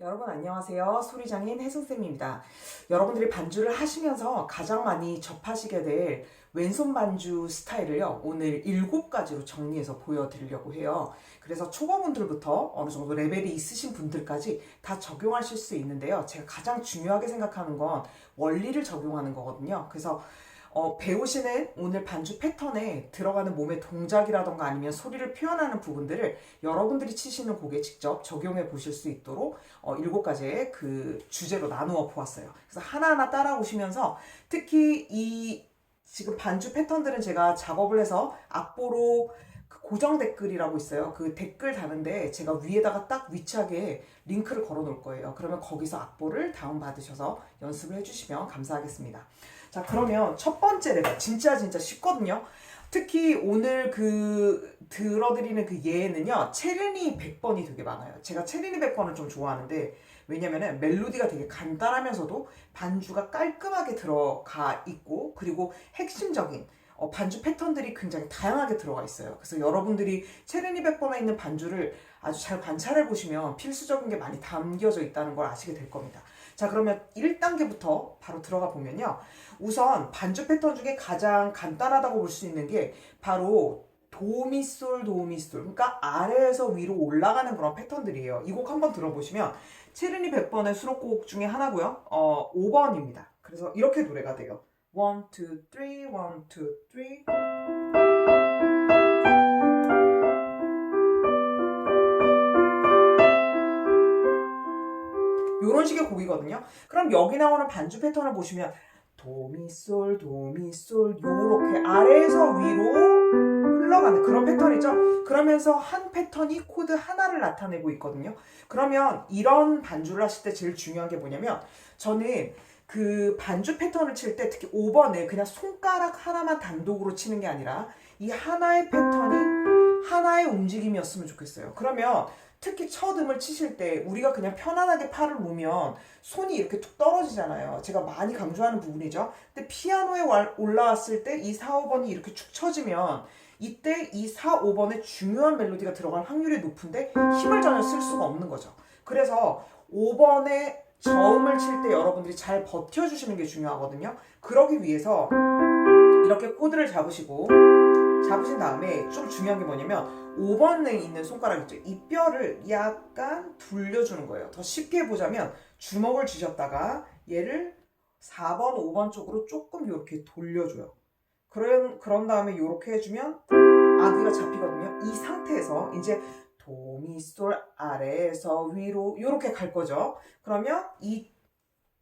여러분 안녕하세요. 소리장인 혜승쌤입니다. 여러분들이 반주를 하시면서 가장 많이 접하시게 될 왼손 반주 스타일을요. 오늘 7가지로 정리해서 보여드리려고 해요. 그래서 초보분들부터 어느 정도 레벨이 있으신 분들까지 다 적용하실 수 있는데요. 제가 가장 중요하게 생각하는 건 원리를 적용하는 거거든요. 그래서 배우시는 오늘 반주 패턴에 들어가는 몸의 동작이라던가 아니면 소리를 표현하는 부분들을 여러분들이 치시는 곡에 직접 적용해 보실 수 있도록 7가지의 그 주제로 나누어 보았어요. 그래서 하나하나 따라오시면서 특히 이 지금 반주 패턴들은 제가 작업을 해서 악보로 그 고정 댓글이라고 있어요. 그 댓글 다는데 제가 위에다가 딱 위치하게 링크를 걸어 놓을 거예요. 그러면 거기서 악보를 다운받으셔서 연습을 해주시면 감사하겠습니다. 자, 그러면 첫 번째 레벨 진짜 쉽거든요. 특히 오늘 들어드리는 그 예는요, 체르니 100번이 되게 많아요. 제가 체르니 100번을 좀 좋아하는데, 왜냐면은 멜로디가 되게 간단하면서도 반주가 깔끔하게 들어가 있고, 그리고 핵심적인 반주 패턴들이 굉장히 다양하게 들어가 있어요. 그래서 여러분들이 체르니 100번에 있는 반주를 아주 잘 관찰해 보시면 필수적인 게 많이 담겨져 있다는 걸 아시게 될 겁니다. 자, 그러면 1단계부터 바로 들어가 보면요. 우선 반주 패턴 중에 가장 간단하다고 볼 수 있는 게 바로 도미솔 도미솔, 그러니까 아래에서 위로 올라가는 그런 패턴들이에요. 이 곡 한번 들어보시면 체르니 100번의 수록곡 중에 하나고요. 5번입니다. 그래서 이렇게 노래가 돼요. 1, 2, 3, 1, 2, 3. 이런 식의 곡이거든요. 그럼 여기 나오는 반주 패턴을 보시면 도미솔 도미솔 요렇게 아래에서 위로 흘러가는 그런 패턴이죠. 그러면서 한 패턴이 코드 하나를 나타내고 있거든요. 그러면 이런 반주를 하실 때 제일 중요한 게 뭐냐면, 저는 그 반주 패턴을 칠 때 특히 5번에 그냥 손가락 하나만 단독으로 치는 게 아니라 이 하나의 패턴이 하나의 움직임이었으면 좋겠어요. 그러면 특히 첫 음을 치실 때 우리가 그냥 편안하게 팔을 놓으면 손이 이렇게 툭 떨어지잖아요. 제가 많이 강조하는 부분이죠. 근데 피아노에 올라왔을 때 이 4, 5번이 이렇게 축 처지면 이때 이 4, 5번에 중요한 멜로디가 들어갈 확률이 높은데 힘을 전혀 쓸 수가 없는 거죠. 그래서 5번에 저음을 칠 때 여러분들이 잘 버텨주시는 게 중요하거든요. 그러기 위해서 이렇게 코드를 잡으신 다음에 좀 중요한 게 뭐냐면 5번에 있는 손가락 있죠. 이 뼈를 약간 돌려주는 거예요. 더 쉽게 보자면 주먹을 쥐셨다가 얘를 4번, 5번 쪽으로 조금 이렇게 돌려줘요. 그런 다음에 이렇게 해주면 아기가 잡히거든요. 이 상태에서 이제 도미솔 아래에서 위로 이렇게 갈 거죠. 그러면 이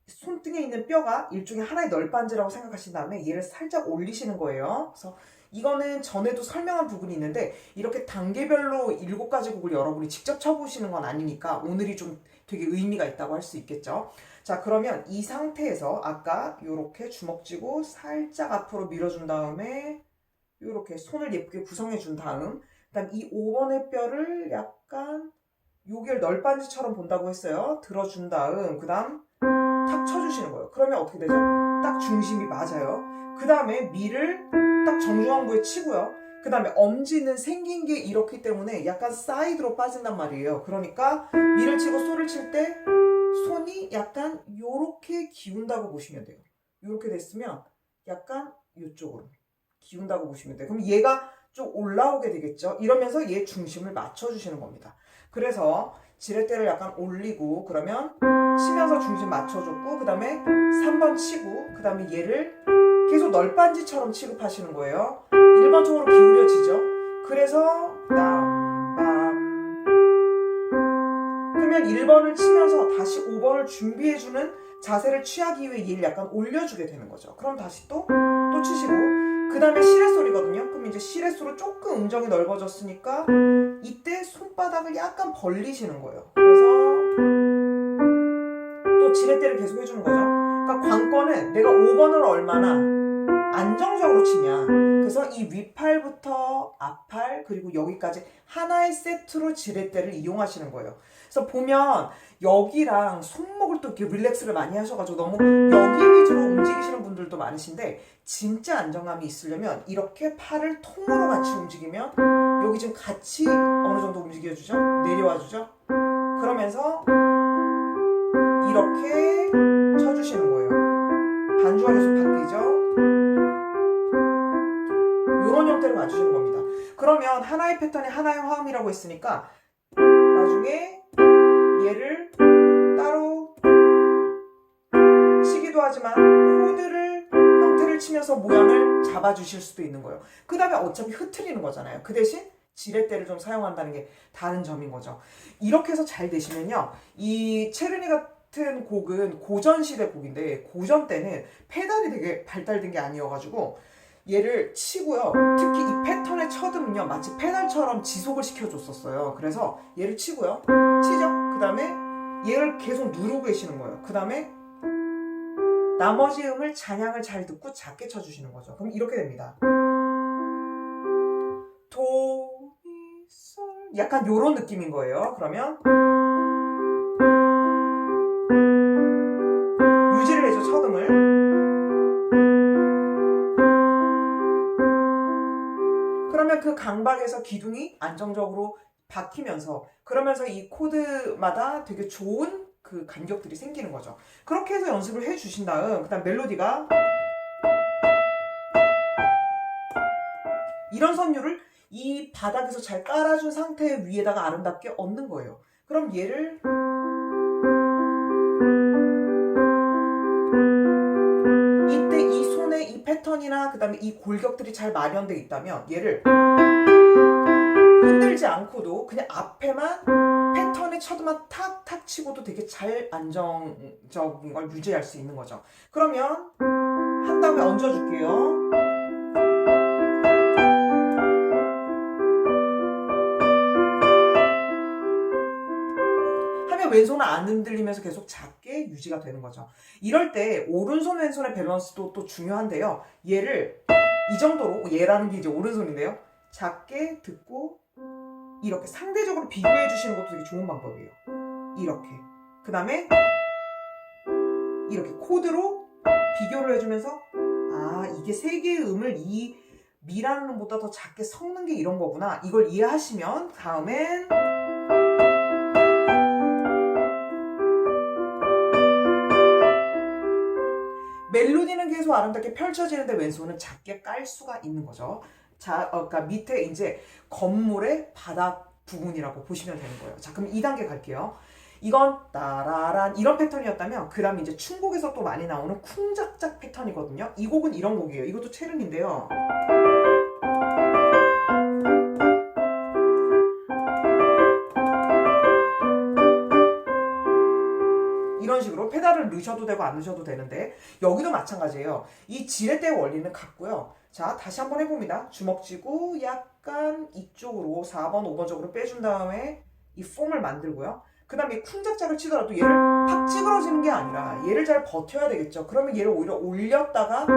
손등에 있는 뼈가 일종의 하나의 널빤지라고 생각하신 다음에 얘를 살짝 올리시는 거예요. 그래서 이거는 전에도 설명한 부분이 있는데 이렇게 단계별로 7가지 곡을 여러분이 직접 쳐보시는 건 아니니까 오늘이 좀 되게 의미가 있다고 할 수 있겠죠. 자, 그러면 이 상태에서 아까 이렇게 주먹 쥐고 살짝 앞으로 밀어준 다음에 이렇게 손을 예쁘게 구성해 준 다음, 그다음 이 5번의 뼈를 약간 요길 널빤지처럼 본다고 했어요. 들어준 다음 그다음 탁 쳐주시는 거예요. 그러면 어떻게 되죠? 딱 중심이 맞아요. 그 다음에 미를 딱 정중앙부에 치고요. 그 다음에 엄지는 생긴 게 이렇기 때문에 약간 사이드로 빠진단 말이에요. 그러니까 미를 치고 소를 칠 때 손이 약간 요렇게 기운다고 보시면 돼요. 요렇게 됐으면 약간 이쪽으로 기운다고 보시면 돼요. 그럼 얘가 좀 올라오게 되겠죠. 이러면서 얘 중심을 맞춰주시는 겁니다. 그래서 지렛대를 약간 올리고 그러면 치면서 중심 맞춰줬고 그 다음에 3번 치고 그 다음에 얘를 계속 널빤지처럼 취급하시는 거예요. 1번 쪽으로 기울여지죠. 그래서 땀밤 그러면 1번을 치면서 다시 5번을 준비해주는 자세를 취하기 위해 얘를 약간 올려주게 되는 거죠. 그럼 다시 또 치시고 그 다음에 시레솔이거든요. 그럼 이제 시레솔로 조금 음정이 넓어졌으니까 이때 손바닥을 약간 벌리시는 거예요. 그래서 또 지렛대를 계속 해주는 거죠. 그러니까 관건은 내가 5번을 얼마나 안정적으로 치냐. 그래서 이 윗팔부터 앞팔 그리고 여기까지 하나의 세트로 지렛대를 이용하시는 거예요. 그래서 보면 여기랑 손목을 또 이렇게 릴렉스를 많이 하셔가지고 너무 여기 위주로 움직이시는 분들도 많으신데 진짜 안정감이 있으려면 이렇게 팔을 통으로 같이 움직이면 여기 지금 같이 어느 정도 움직여주죠? 내려와주죠? 그러면서 이렇게 쳐주시는 거예요. 반주가 계속 바뀌죠. 이런 형태로 맞추시는 겁니다. 그러면 하나의 패턴이 하나의 화음이라고 했으니까 나중에 얘를 따로 치기도 하지만 코드를 형태를 치면서 모양을 잡아주실 수도 있는 거예요. 그 다음에 어차피 흐트리는 거잖아요. 그 대신 지렛대를 좀 사용한다는 게 다른 점인 거죠. 이렇게 해서 잘 되시면요, 이 체르니 같은 곡은 고전시대 곡인데, 고전 때는 페달이 되게 발달된 게 아니어가지고 얘를 치고요, 특히 이 패턴의 첫음은요 마치 페달처럼 지속을 시켜줬었어요. 그래서 얘를 치고요, 치죠. 그 다음에 얘를 계속 누르고 계시는 거예요. 그 다음에 나머지 음을 잔향을 잘 듣고 작게 쳐주시는 거죠. 그럼 이렇게 됩니다. 도, 미, 솔, 약간 요런 느낌인 거예요. 그러면 유지를 해줘, 첫음을. 그러면 그 강박에서 기둥이 안정적으로 박히면서, 그러면서 이 코드마다 되게 좋은 그 간격들이 생기는 거죠. 그렇게 해서 연습을 해주신 다음, 그 다음 멜로디가 이런 선율을 이 바닥에서 잘 깔아준 상태 위에다가 아름답게 얹는 거예요. 그럼 얘를 이때 이 손에 이 패턴이나 그 다음에 이 골격들이 잘 마련되어 있다면 얘를 흔들지 않고도 그냥 앞에만 패턴의 첫음만 탁탁 치고도 되게 잘 안정적인 걸 유지할 수 있는 거죠. 그러면 한 다음에 얹어줄게요. 하면 왼손은 안 흔들리면서 계속 작게 유지가 되는 거죠. 이럴 때 오른손 왼손의 밸런스도 또 중요한데요. 얘를 이 정도로, 얘라는 게 이제 오른손인데요, 작게 듣고 이렇게 상대적으로 비교해 주시는 것도 되게 좋은 방법이에요. 이렇게. 그 다음에 이렇게 코드로 비교를 해주면서, 아, 이게 세 개의 음을 이 미라는 음보다 더 작게 섞는 게 이런 거구나, 이걸 이해하시면 다음엔 멜로디는 계속 아름답게 펼쳐지는데 왼손은 작게 깔 수가 있는 거죠. 자, 그러니까 밑에 이제 건물의 바닥 부분이라고 보시면 되는 거예요. 자, 그럼 2단계 갈게요. 이건 따라란 이런 패턴이었다면, 그 다음에 이제 춤곡에서 또 많이 나오는 쿵짝짝 패턴이거든요. 이 곡은 이런 곡이에요. 이것도 체른인데요. 이런 식으로 페달을 넣으셔도 되고 안 넣으셔도 되는데, 여기도 마찬가지예요. 이 지렛대의 원리는 같고요. 자, 다시 한번 해봅니다. 주먹 쥐고 약간 이쪽으로 4번, 5번 쪽으로 빼준 다음에 이 폼을 만들고요. 그 다음에 쿵짝짝을 치더라도 얘를 팍 찌그러지는 게 아니라 얘를 잘 버텨야 되겠죠. 그러면 얘를 오히려 올렸다가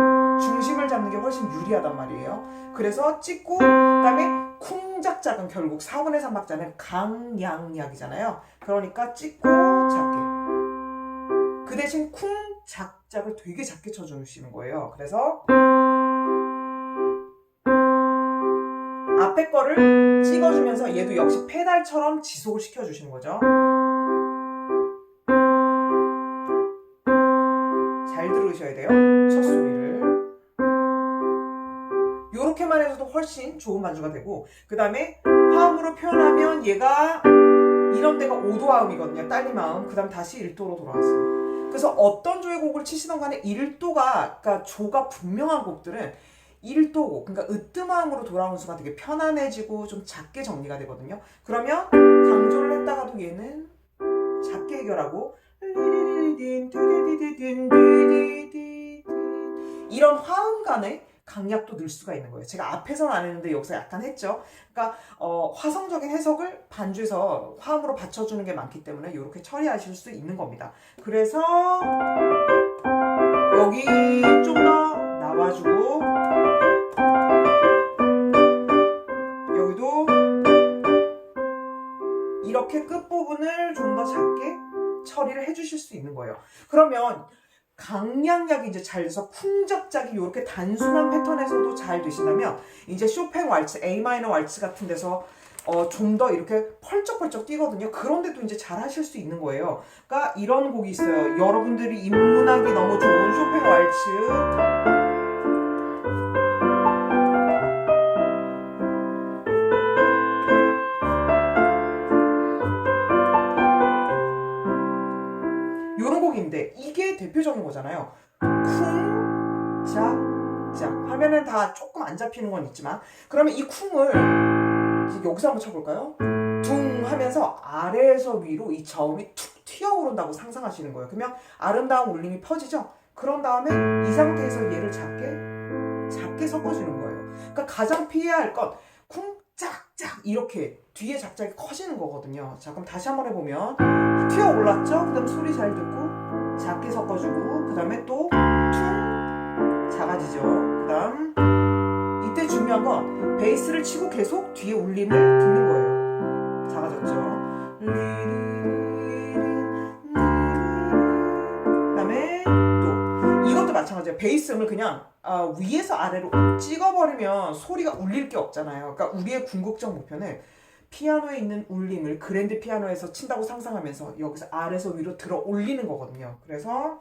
중심을 잡는 게 훨씬 유리하단 말이에요. 그래서 찍고, 그 다음에 쿵짝짝은 결국 4분의 3박자는 강양약이잖아요. 그러니까 찍고 작게. 그 대신 쿵 작작을 되게 작게 쳐주시는 거예요. 그래서 앞에 거를 찍어주면서 얘도 역시 페달처럼 지속을 시켜주시는 거죠. 잘 들으셔야 돼요, 첫 소리를. 요렇게만 해서도 훨씬 좋은 반주가 되고, 그 다음에 화음으로 표현하면 얘가 이런 데가 5도 화음이거든요. 딸림 화음. 그 다음 다시 1도로 돌아왔어요. 그래서 어떤 조의 곡을 치시던 간에 1도가, 그러니까 조가 분명한 곡들은 1도고, 그러니까 으뜸화음으로 돌아오는 순간 되게 편안해지고 좀 작게 정리가 되거든요. 그러면 강조를 했다가도 얘는 작게 해결하고, 이런 화음 간에 강약도 넣을 수가 있는 거예요. 제가 앞에서는 안 했는데 여기서 약간 했죠. 그러니까 화성적인 해석을 반주에서 화음으로 받쳐주는 게 많기 때문에 이렇게 처리하실 수 있는 겁니다. 그래서 여기 좀 더 나와주고, 여기도 이렇게 끝부분을 좀 더 작게 처리를 해주실 수 있는 거예요. 그러면 강약약이 이제 잘 돼서 쿵작작이 이렇게 단순한 패턴에서도 잘 되신다면, 이제 쇼팽 왈츠, A 마이너 왈츠 같은 데서 좀 더 이렇게 펄쩍펄쩍 뛰거든요. 그런데도 이제 잘 하실 수 있는 거예요. 그러니까 이런 곡이 있어요. 여러분들이 입문하기 너무 좋은 쇼팽 왈츠. 요런 곡인데 이게 대표적인 거잖아요. 쿵, 짝, 짝. 화면은 다 조금 안 잡히는 건 있지만 그러면 이 쿵을 여기서 한번 쳐볼까요? 둥 하면서 아래에서 위로 이 저음이 툭 튀어오른다고 상상하시는 거예요. 그러면 아름다운 울림이 퍼지죠? 그런 다음에 이 상태에서 얘를 작게 섞어주는 거예요. 그러니까 가장 피해야 할 건 쿵, 짝, 짝 이렇게 뒤에 작작이 커지는 거거든요. 자, 그럼 다시 한번 해보면 튀어올랐죠? 그 다음 소리 잘 듣고 작게 섞어주고 그 다음에 또 퉁 작아지죠. 그 다음 이때 중요한 건 베이스를 치고 계속 뒤에 울림을 듣는 거예요. 작아졌죠? 그 다음에 또 이것도 마찬가지예요. 베이스 음을 그냥 위에서 아래로 찍어버리면 소리가 울릴 게 없잖아요. 그러니까 우리의 궁극적 목표는 피아노에 있는 울림을 그랜드 피아노에서 친다고 상상하면서 여기서 아래에서 위로 들어 올리는 거거든요. 그래서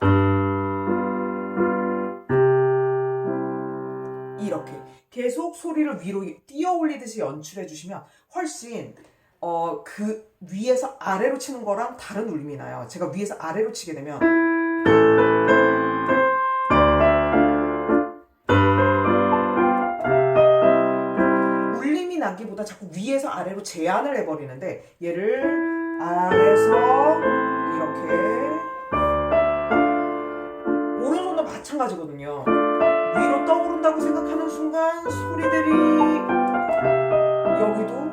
이렇게 계속 소리를 위로 띄어 올리듯이 연출해 주시면 훨씬 그 위에서 아래로 치는 거랑 다른 울림이 나요. 제가 위에서 아래로 치게 되면 울림이 나기보다 자꾸 위에서 아래로 제한을 해버리는데 얘를 아래서 이렇게 오른손도 마찬가지거든요. 위로 떠오른다고 생각하는 순간 소리들이 여기도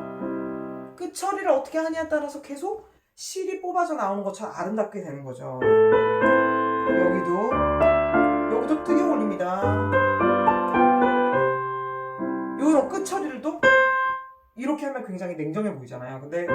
끝처리를 어떻게 하냐에 따라서 계속 실이 뽑아져 나오는 것처럼 아름답게 되는 거죠. 여기도 뜨게 올립니다. 요런 끝처리를도 이렇게 하면 굉장히 냉정해 보이잖아요. 근데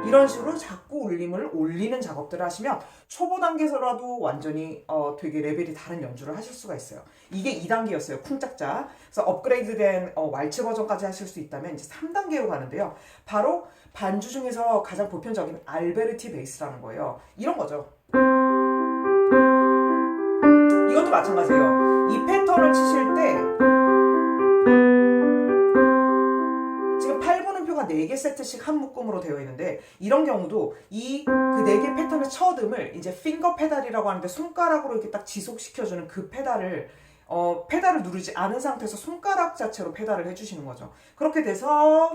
이런 식으로 자꾸 울림을 올리는 작업들을 하시면 초보 단계에서라도 완전히 되게 레벨이 다른 연주를 하실 수가 있어요. 이게 2단계였어요. 쿵짝짝. 그래서 업그레이드된 왈츠 버전까지 하실 수 있다면 이제 3단계로 가는데요. 바로 반주 중에서 가장 보편적인 알베르티 베이스라는 거예요. 이런 거죠. 이것도 마찬가지예요. 이 패턴을 치실 때 지금 8분음표가 4개 세트씩 한 묶음으로 되어 있는데 이런 경우도 그 4개 패턴의 첫 음을 이제 핑거 페달이라고 하는데 손가락으로 이렇게 딱 지속시켜주는 그 페달을 누르지 않은 상태에서 손가락 자체로 페달을 해주시는 거죠. 그렇게 돼서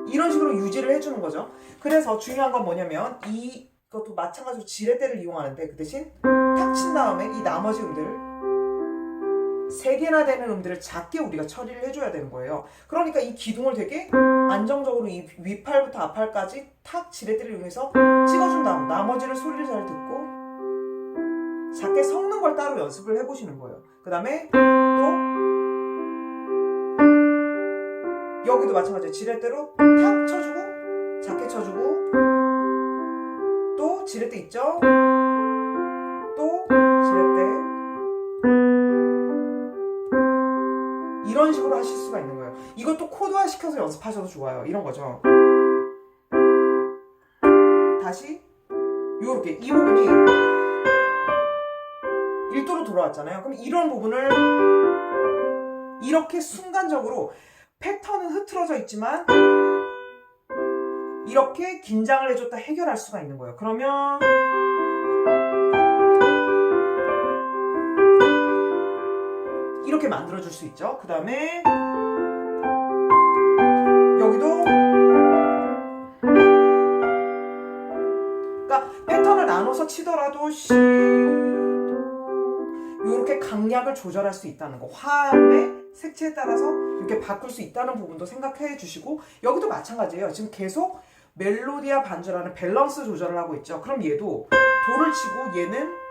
이런 식으로 유지를 해주는 거죠. 그래서 중요한 건 뭐냐면 이것도 마찬가지로 지렛대를 이용하는데 그 대신 탁 친 다음에 이 나머지 음들 3개나 되는 음들을 작게 우리가 처리를 해줘야 되는 거예요. 그러니까 이 기둥을 되게 안정적으로 이 윗팔부터 앞팔까지 탁 지렛대를 이용해서 찍어준 다음 나머지를 소리를 잘 듣고 작게 섞는 걸 따로 연습을 해보시는 거예요. 그 다음에 또 여기도 마찬가지예요. 지렛대로 탁 쳐주고 작게 쳐주고 또 지렛대 있죠? 또 지렛대 이런 식으로 하실 수가 있는 거예요. 이것도 코드화 시켜서 연습하셔도 좋아요. 이런 거죠. 다시 요렇게 이 부분이 1도로 돌아왔잖아요. 그럼 이런 부분을 이렇게 순간적으로 패턴은 흐트러져 있지만 이렇게 긴장을 해줬다 해결할 수가 있는 거예요. 그러면 이렇게 만들어줄 수 있죠. 그 다음에 여기도 그러니까 패턴을 나눠서 치더라도 이렇게 강약을 조절할 수 있다는 거, 화음의 색채에 따라서 이렇게 바꿀 수 있다는 부분도 생각해 주시고 여기도 마찬가지예요. 지금 계속 멜로디와 반주라는 밸런스 조절을 하고 있죠. 그럼 얘도 도를 치고 얘는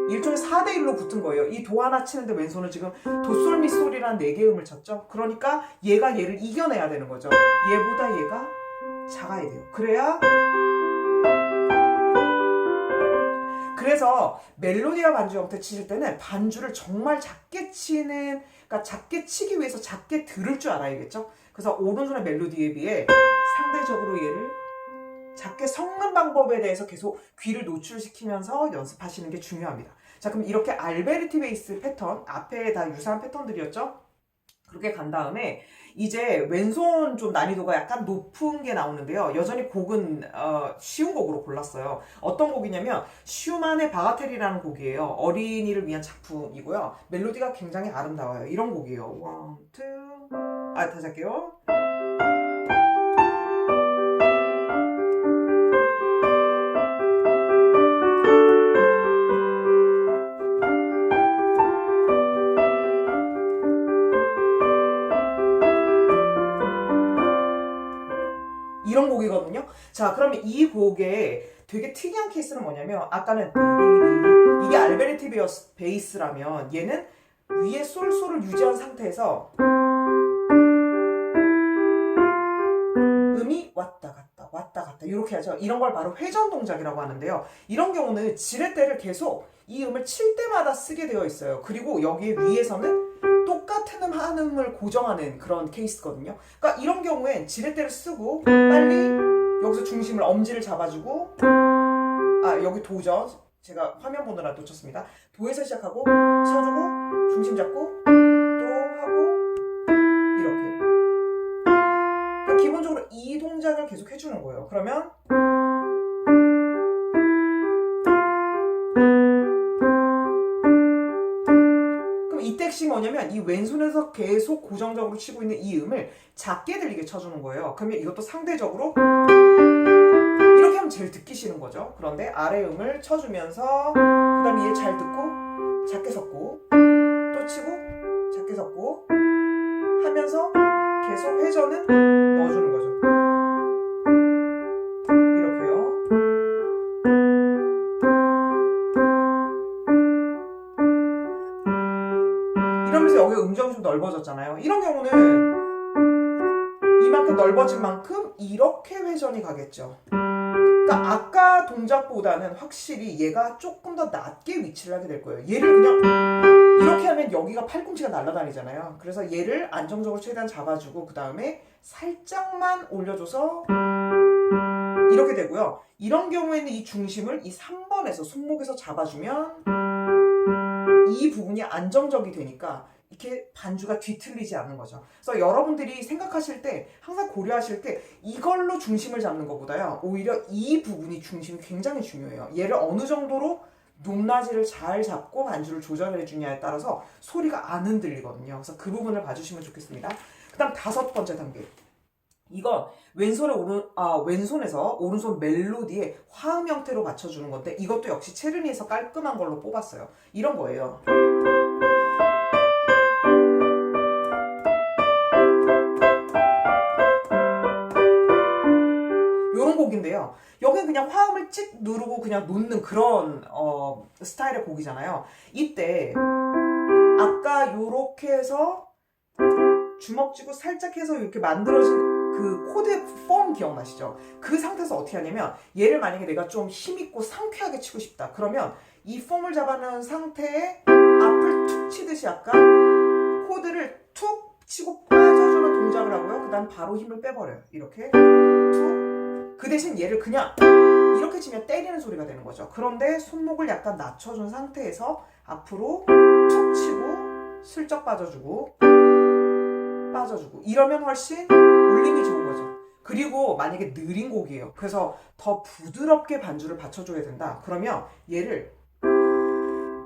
일종의 4대1로 붙은 거예요. 이 도 하나 치는데 왼손은 지금 도솔미솔이라는 4개 음을 쳤죠. 그러니까 얘가 얘를 이겨내야 되는 거죠. 얘보다 얘가 작아야 돼요. 그래서 멜로디와 반주 형태 치실 때는 반주를 정말 작게 치는, 그러니까 작게 치기 위해서 작게 들을 줄 알아야겠죠. 그래서 오른손의 멜로디에 비해 상대적으로 얘를 작게 섞는 방법에 대해서 계속 귀를 노출시키면서 연습하시는 게 중요합니다. 자, 그럼 이렇게 알베르티 베이스 패턴, 앞에 다 유사한 패턴들이었죠? 그렇게 간 다음에 이제 왼손 좀 난이도가 약간 높은 게 나오는데요. 여전히 곡은 쉬운 곡으로 골랐어요. 어떤 곡이냐면 슈만의 바가텔이라는 곡이에요. 어린이를 위한 작품이고요. 멜로디가 굉장히 아름다워요. 이런 곡이에요. 원, 투, 다시 할게요. 이런 곡이거든요. 자, 그러면 이 곡에 되게 특이한 케이스는 뭐냐면 아까는 이게 알베르티 베이스라면 얘는 위에 솔솔을 유지한 상태에서 음이 왔다 갔다 이렇게 하죠. 이런 걸 바로 회전 동작이라고 하는데요. 이런 경우는 지렛대를 계속 이 음을 칠 때마다 쓰게 되어 있어요. 그리고 여기에 위에서는 똑같은 한 음을 고정하는 그런 케이스거든요. 그러니까 이런 경우엔 지렛대를 쓰고 빨리 여기서 중심을 엄지를 잡아주고, 여기 도죠. 제가 화면 보느라 놓쳤습니다. 도에서 시작하고 쳐주고 중심 잡고 또 하고 이렇게. 그러니까 기본적으로 이 동작을 계속 해주는 거예요. 그러면 이때 핵심이 뭐냐면 이 왼손에서 계속 고정적으로 치고 있는 이 음을 작게 들리게 쳐주는 거예요. 그러면 이것도 상대적으로 이렇게 하면 제일 듣기 싫은 거죠. 그런데 아래 음을 쳐주면서 그 다음에 얘 잘 듣고 작게 섞고 또 치고 작게 섞고 하면서 계속 회전은 넣어주는 거죠. 이렇게요. 이러면서 여기 음정이 좀 넓어졌잖아요. 이런 경우는 이만큼 넓어진 만큼 이렇게 회전이 가겠죠. 그러니까 아까 동작보다는 확실히 얘가 조금 더 낮게 위치를 하게 될 거예요. 얘를 그냥 이렇게 하면 여기가 팔꿈치가 날아다니잖아요. 그래서 얘를 안정적으로 최대한 잡아주고 그 다음에 살짝만 올려줘서 이렇게 되고요. 이런 경우에는 이 중심을 이 3번에서 손목에서 잡아주면 이 부분이 안정적이 되니까 이렇게 반주가 뒤틀리지 않는 거죠. 그래서 여러분들이 생각하실 때 항상 고려하실 때 이걸로 중심을 잡는 것보다요, 오히려 이 부분이 중심이 굉장히 중요해요. 얘를 어느 정도로 높낮이를 잘 잡고 반주를 조절해 주냐에 따라서 소리가 안 흔들리거든요. 그래서 그 부분을 봐주시면 좋겠습니다. 그 다음 5번째 단계. 이건 왼손에서 오른손 멜로디에 화음 형태로 맞춰주는 건데 이것도 역시 체르니에서 깔끔한 걸로 뽑았어요. 이런 거예요. 요런 곡인데요. 여기는 그냥 화음을 찍 누르고 그냥 놓는 그런 스타일의 곡이잖아요. 이때 아까 요렇게 해서 주먹 쥐고 살짝 해서 이렇게 만들어진 그 코드의 폼 기억나시죠? 그 상태에서 어떻게 하냐면 얘를 만약에 내가 좀 힘있고 상쾌하게 치고 싶다. 그러면 이 폼을 잡아놓은 상태에 앞을 툭 치듯이 약간 코드를 툭 치고 빠져주는 동작을 하고요. 그 다음 바로 힘을 빼버려요. 이렇게 툭. 그 대신 얘를 그냥 이렇게 치면 때리는 소리가 되는 거죠. 그런데 손목을 약간 낮춰준 상태에서 앞으로 툭 치고 슬쩍 빠져주고 이러면 훨씬 울림이 좋은 거죠. 그리고 만약에 느린 곡이에요. 그래서 더 부드럽게 반주를 받쳐줘야 된다. 그러면 얘를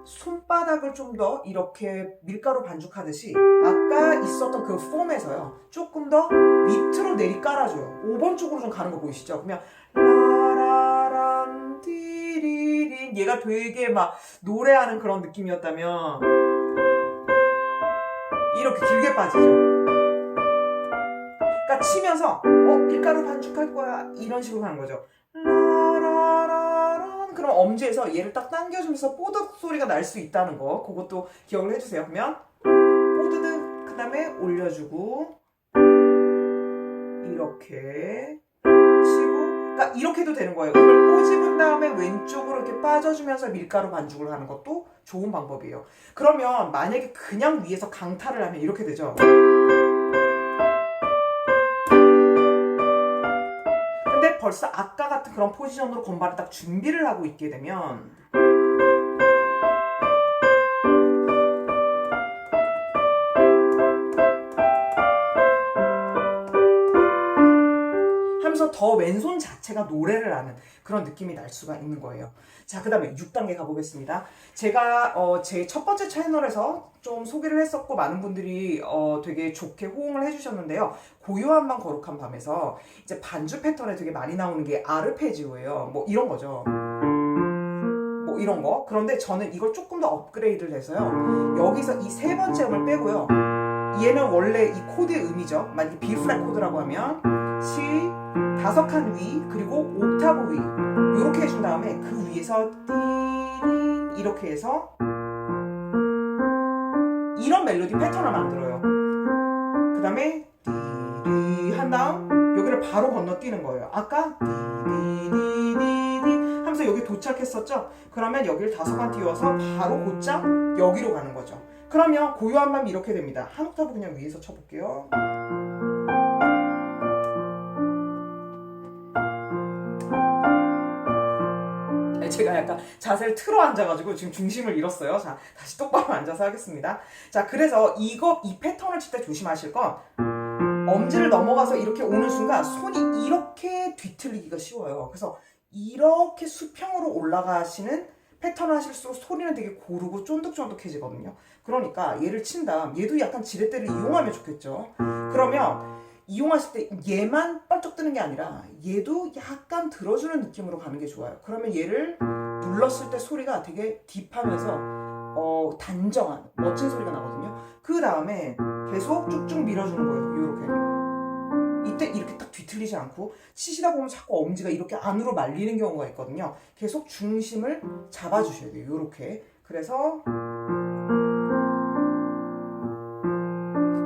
손바닥을 좀 더 이렇게 밀가루 반죽하듯이 아까 있었던 그 폼에서요 조금 더 밑으로 내리 깔아줘요. 5번 쪽으로 좀 가는 거 보이시죠? 그러면 라라란 디리린 얘가 되게 막 노래하는 그런 느낌이었다면 이렇게 길게 빠지죠. 그러니까 치면서 밀가루 반죽할 거야 이런 식으로 가는 거죠. 라라라란 그럼 엄지에서 얘를 딱 당겨주면서 뽀득 소리가 날 수 있다는 거 그것도 기억을 해주세요. 그러면 뽀드득 그 다음에 올려주고 이렇게 치고 그러니까 이렇게도 되는 거예요. 음을 꼬집은 다음에 왼쪽으로 이렇게 빠져주면서 밀가루 반죽을 하는 것도 좋은 방법이에요. 그러면 만약에 그냥 위에서 강타를 하면 이렇게 되죠. 근데 벌써 아까 같은 그런 포지션으로 건반을 딱 준비를 하고 있게 되면 하면서 더 왼손 자체가 노래를 하는 그런 느낌이 날 수가 있는 거예요. 자, 그 다음에 6단계 가보겠습니다. 제가 제 첫 번째 채널에서 좀 소개를 했었고 많은 분들이 되게 좋게 호응을 해주셨는데요. 고요한 밤 거룩한 밤에서 이제 반주 패턴에 되게 많이 나오는 게 아르페지오예요. 뭐 이런 거죠. 뭐 이런 거. 그런데 저는 이걸 조금 더 업그레이드를 해서요. 여기서 이 세 번째 음을 빼고요. 얘는 원래 이 코드의 음이죠. 만약에 B 플랫 코드라고 하면 C 5칸 위 그리고 옥타브 위 이렇게 해준 다음에 그 위에서 띠링 이렇게 해서 이런 멜로디 패턴을 만들어요. 그 다음에 띠리 한 다음 여기를 바로 건너뛰는 거예요. 아까 띠디디디디 하면서 여기 도착했었죠? 그러면 여기를 5칸 띄워서 바로 곧장 여기로 가는 거죠. 그러면 고요한 밤 이렇게 됩니다. 한 옥타브 그냥 위에서 쳐볼게요. 제가 약간 자세를 틀어 앉아가지고 지금 중심을 잃었어요. 자, 다시 똑바로 앉아서 하겠습니다. 자, 그래서 이 패턴을 칠 때 조심하실 건 엄지를 넘어가서 이렇게 오는 순간 손이 이렇게 뒤틀리기가 쉬워요. 그래서 이렇게 수평으로 올라가시는 패턴을 하실수록 소리는 되게 고르고 쫀득쫀득해지거든요. 그러니까 얘를 친 다음 얘도 약간 지렛대를 이용하면 좋겠죠. 그러면 이용하실 때 얘만 뻘쩍 뜨는 게 아니라 얘도 약간 들어주는 느낌으로 가는 게 좋아요. 그러면 얘를 눌렀을 때 소리가 되게 딥하면서 단정한 멋진 소리가 나거든요. 그 다음에 계속 쭉쭉 밀어주는 거예요. 이렇게. 이때 이렇게 딱 뒤틀리지 않고 치시다 보면 자꾸 엄지가 이렇게 안으로 말리는 경우가 있거든요. 계속 중심을 잡아주셔야 돼요. 이렇게. 그래서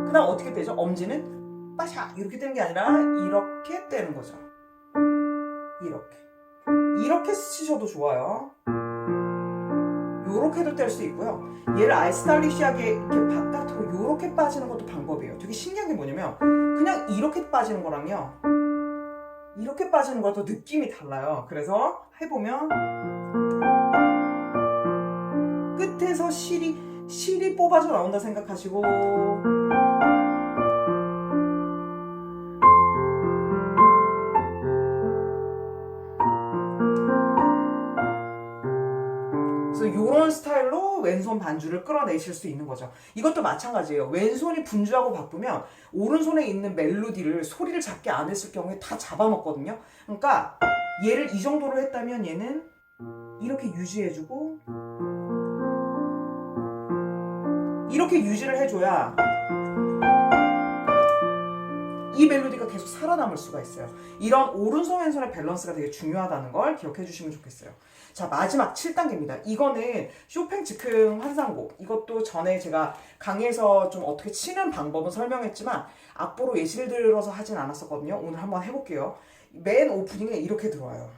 그 다음 어떻게 되죠? 엄지는 빠샤 이렇게 떼는 게 아니라 이렇게 떼는 거죠. 이렇게 치셔도 좋아요. 요렇게도 뗄 수 있고요. 얘를 아예 스타일리시하게 이렇게 바깥으로 요렇게 빠지는 것도 방법이에요. 되게 신기한 게 뭐냐면 그냥 이렇게 빠지는 거랑요 이렇게 빠지는 것도 느낌이 달라요. 그래서 해보면 끝에서 실이 뽑아져 나온다 생각하시고 이런 스타일로 왼손 반주를 끌어내실 수 있는 거죠. 이것도 마찬가지예요. 왼손이 분주하고 바쁘면 오른손에 있는 멜로디를 소리를 작게 안 했을 경우에 다 잡아먹거든요. 그러니까 얘를 이 정도로 했다면 얘는 이렇게 유지해주고 이렇게 유지를 해줘야 이 멜로디가 계속 살아남을 수가 있어요. 이런 오른손 왼손의 밸런스가 되게 중요하다는 걸 기억해 주시면 좋겠어요. 자, 마지막 7단계입니다. 이거는 쇼팽 즉흥 환상곡. 이것도 전에 제가 강의에서 좀 어떻게 치는 방법은 설명했지만 악보로 예시를 들어서 하진 않았었거든요. 오늘 한번 해볼게요. 맨 오프닝에 이렇게 들어와요.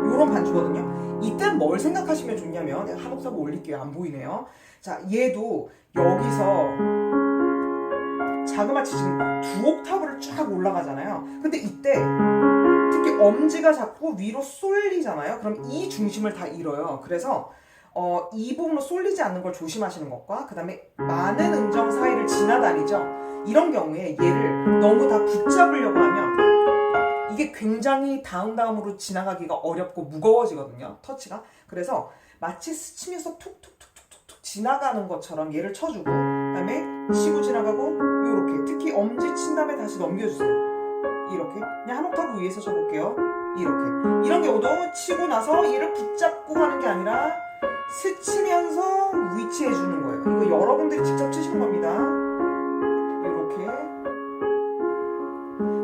요런 반주거든요. 이땐 뭘 생각하시면 좋냐면 한 옥타브 올릴게요. 안 보이네요. 자, 얘도 여기서 자그마치 지금 2옥타브를 쫙 올라가잖아요. 근데 이때 특히 엄지가 자꾸 위로 쏠리잖아요. 그럼 이 중심을 다 잃어요. 그래서 이 부분으로 쏠리지 않는 걸 조심하시는 것과 그 다음에 많은 음정 사이를 지나다니죠. 이런 경우에 얘를 너무 다 붙잡으려고 하면 이게 굉장히 다음으로 지나가기가 어렵고 무거워지거든요. 터치가. 그래서 마치 스치면서 툭툭툭툭툭 지나가는 것처럼 얘를 쳐주고 그 다음에 치고 지나가고 요렇게 특히 엄지 친 다음에 다시 넘겨주세요. 이렇게 그냥 한 옥타브 위에서 쳐볼게요. 이렇게 이런 경우도 치고 나서 얘를 붙잡고 하는 게 아니라 스치면서 위치해주는 거예요. 이거 여러분들이 직접 치시는 겁니다. 이렇게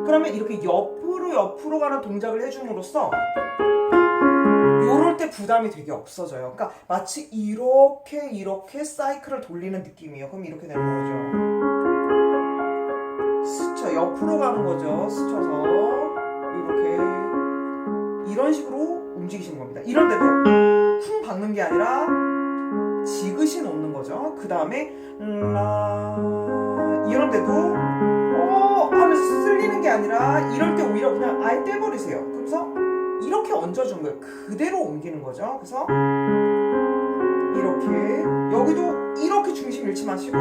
그러면 이렇게 옆으로 가는 동작을 해줌으로써 요럴 때 부담이 되게 없어져요. 그러니까 마치 이렇게 사이클을 돌리는 느낌이에요. 그럼 이렇게 되는 거죠. 옆으로 가는 거죠. 스쳐서 이렇게 이런 식으로 움직이시는 겁니다. 이런데도 쿵 박는 게 아니라 지그시 놓는 거죠. 그 다음에 이런데도 하면서 쓸리는 게 아니라 이럴 때 오히려 그냥 아예 떼버리세요. 그래서 이렇게 얹어준 거예요. 그대로 옮기는 거죠. 그래서 이렇게 여기도 이렇게 중심 잃지 마시고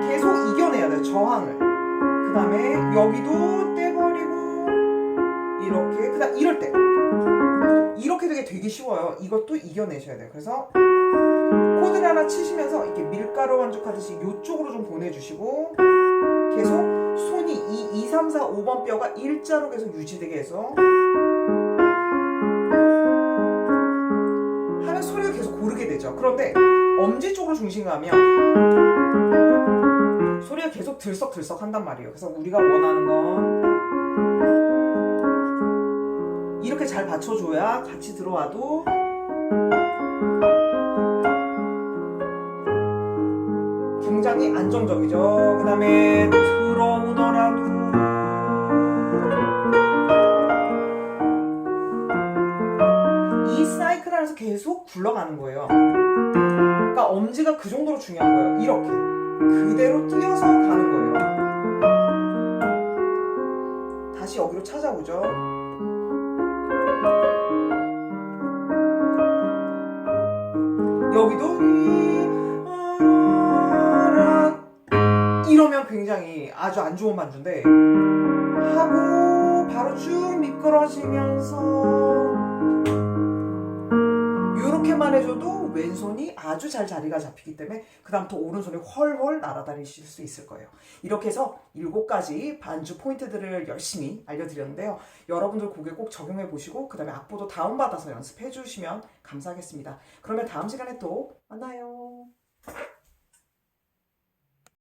계속 이겨내야 돼요. 저항을. 그 다음에 여기도 떼버리고 이렇게. 그 다음 이럴 때 이렇게 되게 쉬워요. 이것도 이겨내셔야 돼요. 그래서 코드를 하나 치시면서 이렇게 밀가루 반죽하듯이 이쪽으로 좀 보내주시고 계속 손이 2, 3, 4, 5번 뼈가 일자로 계속 유지되게 해서 하면 소리가 계속 고르게 되죠. 그런데 엄지 쪽으로 중심 가면 소리가 계속 들썩들썩 한단 말이에요. 그래서 우리가 원하는 건 이렇게 잘 받쳐줘야 같이 들어와도 굉장히 안정적이죠. 그 다음에 들어오더라도 이 사이클 안에서 계속 굴러가는 거예요. 그러니까 엄지가 그 정도로 중요한 거예요. 이렇게 그대로 뛰어서 가는 거예요. 다시 여기로 찾아오죠. 여기도 이러면 굉장히 아주 안 좋은 반주인데 하고 바로 쭉 미끄러지면서 이렇게만 해줘도 왼손이 아주 잘 자리가 잡히기 때문에 그 다음부터 오른손이 훨훨 날아다니실 수 있을 거예요. 이렇게 해서 7가지 반주 포인트들을 열심히 알려드렸는데요. 여러분들 곡에 꼭 적용해 보시고 그 다음에 악보도 다운받아서 연습해 주시면 감사하겠습니다. 그러면 다음 시간에 또 만나요.